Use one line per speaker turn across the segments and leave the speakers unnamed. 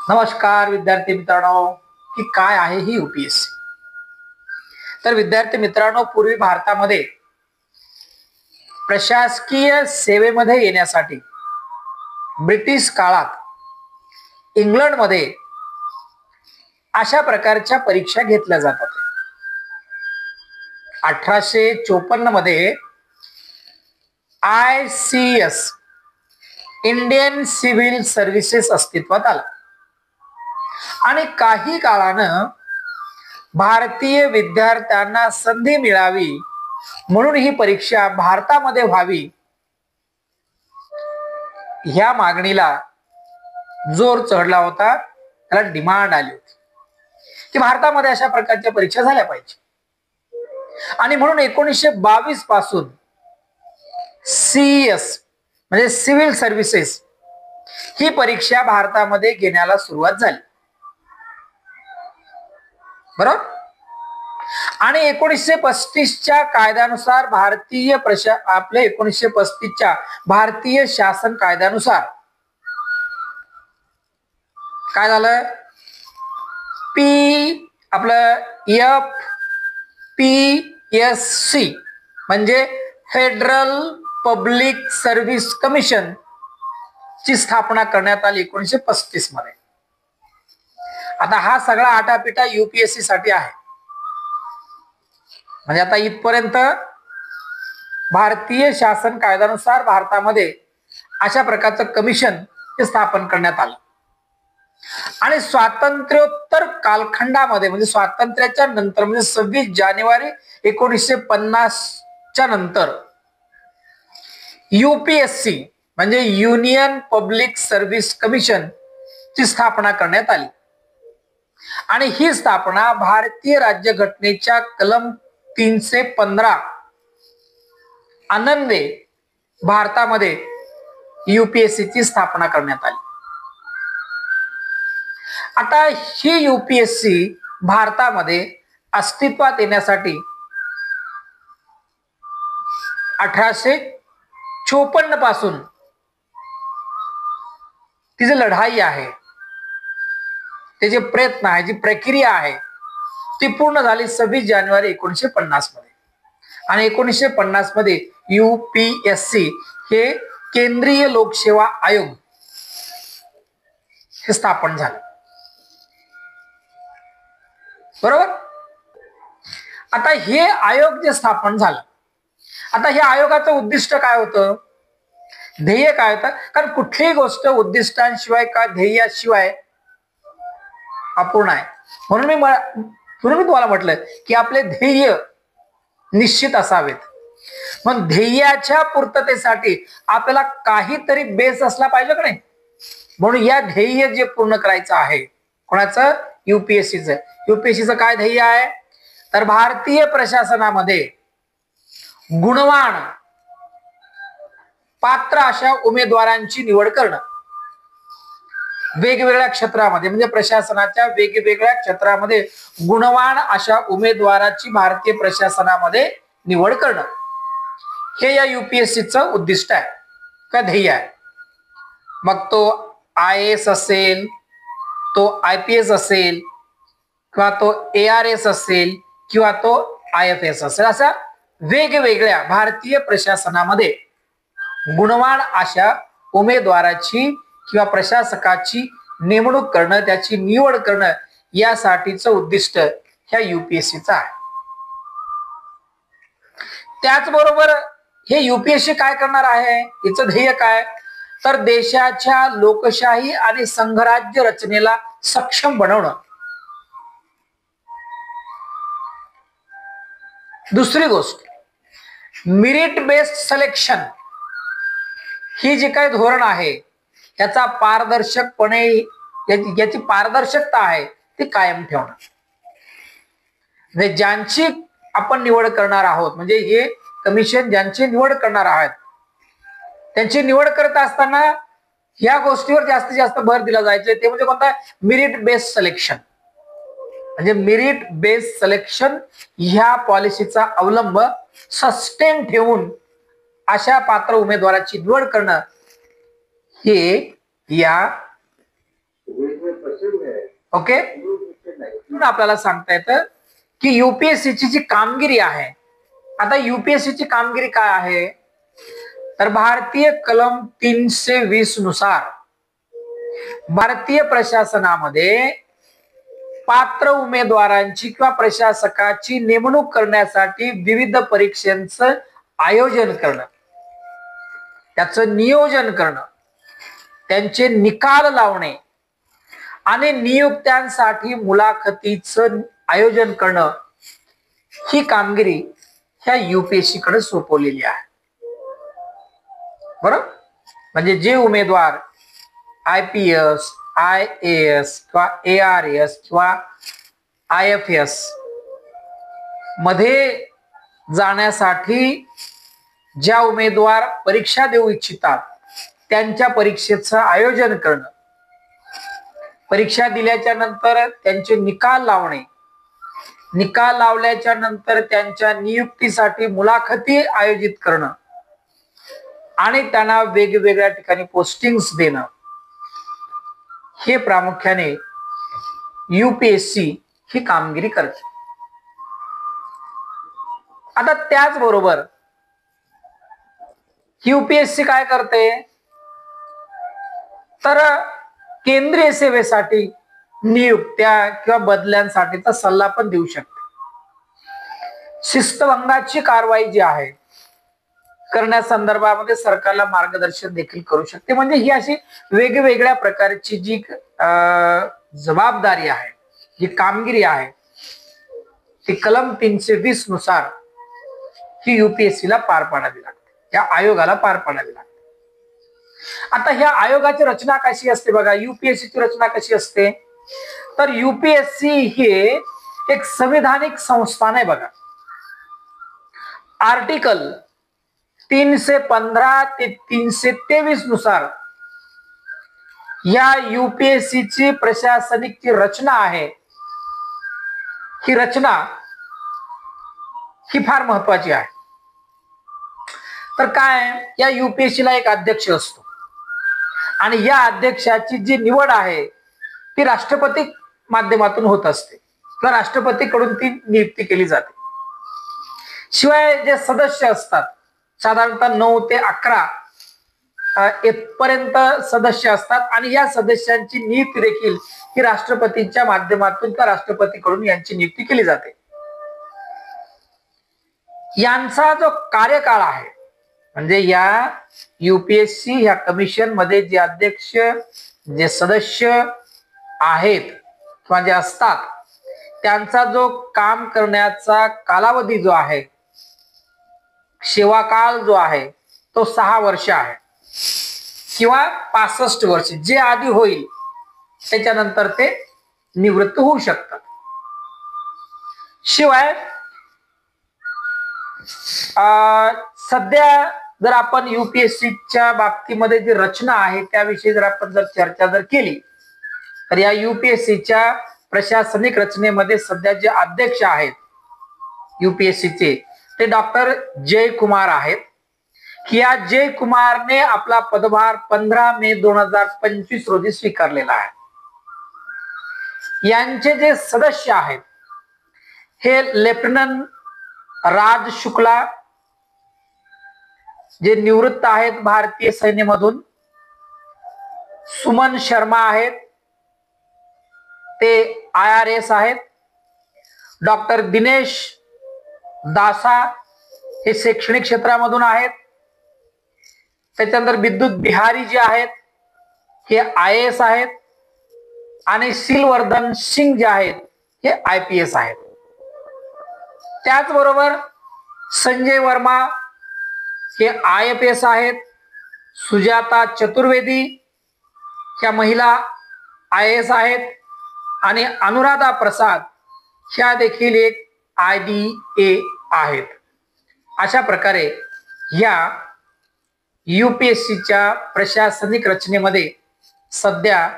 नमस्कार विद्यार्थी मित्रांनो, की काय आहे ही यूपीएससी? तर विद्यार्थी मित्रांनो, पूर्वी भारतामध्ये प्रशासकीय सेवेमध्ये येण्यासाठी ब्रिटिश काळात इंग्लंडमध्ये अशा प्रकारच्या परीक्षा घेतल्या जातात. 1854 मध्ये ICS इंडियन सिव्हिल सर्व्हिसेस अस्तित्वात आला आणि काही काळानं भारतीय विद्यार्थ्यांना संधी मिळावी म्हणून ही परीक्षा भारतामध्ये व्हावी ह्या मागणीला जोर चढला होता. त्याला डिमांड आली होती की भारतामध्ये अशा प्रकारच्या परीक्षा झाल्या पाहिजे. आणि म्हणून 1922 पासून CES म्हणजे सिव्हिल सर्व्हिसेस ही परीक्षा भारतामध्ये घेण्याला सुरुवात झाली, बरोबर. आणि 1935च्या कायद्यानुसार आपले 1935च्या भारतीय शासन कायद्यानुसार काय झालं, FPSC म्हणजे फेडरल पब्लिक सर्व्हिस कमिशन ची स्थापना करण्यात आली 1935 मध्ये. आता हा सगळा आटापिटा यूपीएससी साठी आहे. म्हणजे आता इथपर्यंत भारतीय शासन कायद्यानुसार भारतामध्ये अशा प्रकारचं कमिशन स्थापन करण्यात आलं. आणि स्वातंत्र्योत्तर कालखंडामध्ये म्हणजे स्वातंत्र्याच्या नंतर म्हणजे 26 जानेवारी 1950च्या नंतर यूपीएससी म्हणजे युनियन पब्लिक सर्व्हिस कमिशन ची स्थापना करण्यात आली. आणि ही स्थापना भारतीय राज्यघटनेच्या कलम 315 अन्वये भारतामध्ये यूपीएससी ची स्थापना करण्यात आली. आता ही यूपीएससी भारतामध्ये अस्तित्वात येण्यासाठी 1854 पासून तिची लढाई आहे, त्याचे प्रयत्न आहे, जी प्रक्रिया आहे ती पूर्ण झाली 26 जानेवारी 1950 मध्ये. आणि 1950 मध्ये यूपीएससी हे केंद्रीय लोकसेवा आयोग हे स्थापन झाले, बरोबर. आता हे आयोग जे स्थापन झालं, आता हे आयोगाचं उद्दिष्ट काय होतं, ध्येय काय होतं? कारण कुठलीही गोष्ट उद्दिष्टांशिवाय का ध्येयाशिवाय अपूर्ण आहे. म्हणून मी तुम्हाला म्हटलं की आपले ध्येय निश्चित असावेत. मग ध्येयाच्या पूर्ततेसाठी आपल्याला काहीतरी बेस असला पाहिजे का नाही. म्हणून या ध्येय जे पूर्ण करायचं आहे कोणाचं, यूपीएससीचं. यूपीएससीचं काय ध्येय आहे तर भारतीय प्रशासनामध्ये गुणवान पात्र अशा उमेदवारांची निवड करणं. वेगवेगळ्या क्षेत्रामध्ये म्हणजे प्रशासनाच्या वेगवेगळ्या क्षेत्रामध्ये गुणवान अशा उमेदवाराची भारतीय प्रशासनामध्ये निवड करणं हे या यूपीएससीचं उद्दिष्ट आहे का ध्येय आहे. मग तो IAS असेल, तो IPS असेल किंवा तो ARS असेल किंवा तो IFS असेल, अशा वेगवेगळ्या भारतीय प्रशासनामध्ये गुणवान अशा उमेदवाराची किंवा प्रशासकाची नेमणूक करणं, त्याची निवड करणं यासाठीचं उद्दिष्ट ह्या यूपीएससीचं आहे. त्याचबरोबर हे यूपीएससी काय करणार आहे, याचं ध्येय काय तर देशाच्या लोकशाही आणि संघराज्य रचनेला सक्षम बनवणं. दुसरी गोष्ट, मेरिट बेस्ड सिलेक्शन ही जी काही धोरण आहे याचा पारदर्शकपणे याची पारदर्शकता आहे ती कायम ठेवणं. म्हणजे ज्यांची आपण निवड करणार आहोत, म्हणजे हे कमिशन ज्यांची निवड करणार आहात त्यांची निवड करत असताना या गोष्टीवर जास्तीत जास्त भर दिला जायचे, ते म्हणजे कोणता, मेरिट बेस्ड सिलेक्शन. म्हणजे मेरिट बेस्ड सिलेक्शन ह्या पॉलिसीचा अवलंब सस्टेन ठेवून अशा पात्र उमेदवाराची निवड करणं हे या ओके, आपल्याला सांगता येतं की युपीएससीची जी कामगिरी आहे, आता युपीएससीची कामगिरी काय आहे तर भारतीय कलम 320 नुसार भारतीय प्रशासनामध्ये पात्र उमेदवारांची किंवा प्रशासकाची नेमणूक करण्यासाठी विविध परीक्षांचं आयोजन करणं, त्याचं नियोजन करणं, त्यांचे निकाल लावणे आणि नियुक्त्यांसाठी मुलाखतीचं आयोजन करणं, ही कामगिरी ह्या युपीएससी कडे सोपवलेली आहे. बरोबर, म्हणजे जे उमेदवार IPS, IAS किंवा ARS किंवा IFS मध्ये जाण्यासाठी ज्या उमेदवार परीक्षा देऊ इच्छितात त्यांच्या परीक्षेचं आयोजन करणं, परीक्षा दिल्याच्या नंतर त्यांचे निकाल लावणे, निकाल लावल्याच्या नंतर त्यांच्या नियुक्तीसाठी मुलाखती आयोजित करणं आणि त्यांना वेगवेगळ्या ठिकाणी पोस्टिंग्स देणं, हे प्रामुख्याने युपीएससी ही कामगिरी करते. आता त्याचबरोबर युपीएससी काय करते तर केंद्रीय सेवेसाठी नियुक्त्या किंवा बदल्यांसाठीचा सल्ला पण देऊ शकते. शिस्तभंगाची कारवाई जी आहे करण्यासंदर्भामध्ये सरकारला मार्गदर्शन देखील करू शकते. म्हणजे ही अशी वेगवेगळ्या प्रकारची जी जबाबदारी आहे, जी कामगिरी आहे, ती कलम 320 नुसार ही युपीएससीला पार पाडावी लागते, या आयोगाला पार पाडावी लागते. आता ह्या आयोगाची रचना कशी असते बघा, युपीएससीची रचना कशी असते तर युपीएससी हे एक संविधानिक संस्थान आहे बघा. आर्टिकल 315 ते 323 नुसार या युपीएससीची प्रशासनिक जी रचना आहे, ही रचना ही फार महत्वाची आहे. तर काय, या युपीएससीला एक अध्यक्ष असतो आणि या अध्यक्षाची जी निवड आहे ती राष्ट्रपती माध्यमातून होत असते किंवा राष्ट्रपतीकडून ती नियुक्ती केली जाते. शिवाय जे सदस्य असतात साधारणतः 9 ते 11 पर्यंत सदस्य असतात आणि या सदस्यांची नियुक्ती देखील ही राष्ट्रपतींच्या माध्यमातून किंवा राष्ट्रपतीकडून यांची नियुक्ती केली जाते. यांचा जो कार्यकाळ आहे, म्हणजे या युपीएससी ह्या कमिशन मध्ये जे अध्यक्ष, जे सदस्य आहेत किंवा जे असतात, त्यांचा जो काम करण्याचा कालावधी जो आहे, सेवाकाळ जो आहे तो 6 वर्ष आहे किंवा 65 वर्ष, जे आधी होईल त्याच्यानंतर ते निवृत्त होऊ शकतात. शिवाय सध्या जर आपण युपीएससीच्या बाबतीमध्ये जी रचना आहे त्याविषयी जर आपण चर्चा केली तर या युपीएससीच्या प्रशासनिक रचनेमध्ये सध्या जे अध्यक्ष आहेत युपीएससीचे ते डॉक्टर जयकुमार आहेत. या जयकुमारने आपला पदभार 15 मे 2025 रोजी स्वीकारलेला आहे. यांचे जे सदस्य आहेत हे लेफ्टनंट राज शुक्ला, जे निवृत्त आहेत भारतीय सैन्यामधून, सुमन शर्मा आहेत, ते IRS आहेत, डॉक्टर दिनेश दासा हे शैक्षणिक क्षेत्रामधून आहेत, त्याच्यानंतर विद्युत बिहारी जे आहेत हे IAS आहेत आणि सिलवर्धन सिंग जे आहेत हे IPS आहेत. त्याचबरोबर संजय वर्मा हे IFS आहेत, सुजाता चतुर्वेदी ह्या महिला IAS आहेत आणि अनुराधा प्रसाद ह्या देखील एक IDA आहेत. अशा प्रकारे या युपीएससीच्या प्रशासनिक रचनेमध्ये सध्या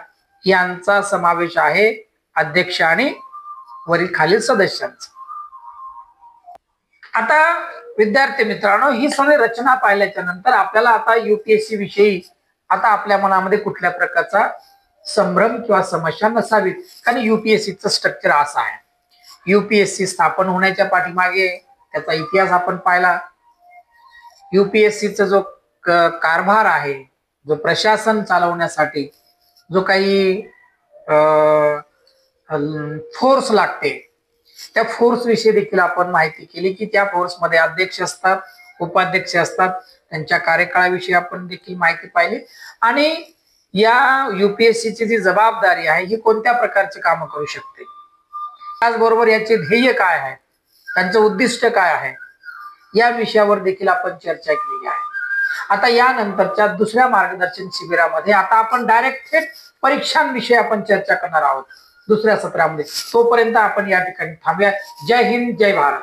यांचा समावेश आहे, अध्यक्ष आणि वरील खालील सदस्यांचा. आता विद्यार्थी मित्रांनो, ही सगळी रचना पाहिल्याच्या नंतर आपल्याला आता युपीएससी विषयी आता आपल्या मनामध्ये कुठल्या प्रकारचा संभ्रम किंवा समस्या नसावीत, कारण युपीएससीचं स्ट्रक्चर असं आहे. युपीएससी स्थापन होण्याच्या पाठीमागे त्याचा इतिहास आपण पाहिला. युपीएससीचा जो कारभार आहे, जो प्रशासन चालवण्यासाठी जो काही फोर्स लागते, त्या फोर्स विषयी देखील आपण माहिती केली की त्या फोर्समध्ये अध्यक्ष असतात, उपाध्यक्ष असतात, त्यांच्या कार्यकाळाविषयी आपण देखील माहिती पाहिली. आणि या युपीएससीची जी जबाबदारी आहे ही कोणत्या प्रकारचे काम करू शकते, त्याचबरोबर याचे ध्येय काय आहे, त्यांचं उद्दिष्ट काय आहे, या विषयावर देखील आपण चर्चा केलेली आहे. आता यानंतरच्या दुसऱ्या मार्गदर्शन शिबिरामध्ये आता आपण डायरेक्ट थेट परीक्षांविषयी आपण चर्चा करणार आहोत दुसऱ्या सत्रामध्ये. तोपर्यंत आपण या ठिकाणी थांबूया. जय हिंद, जय भारत.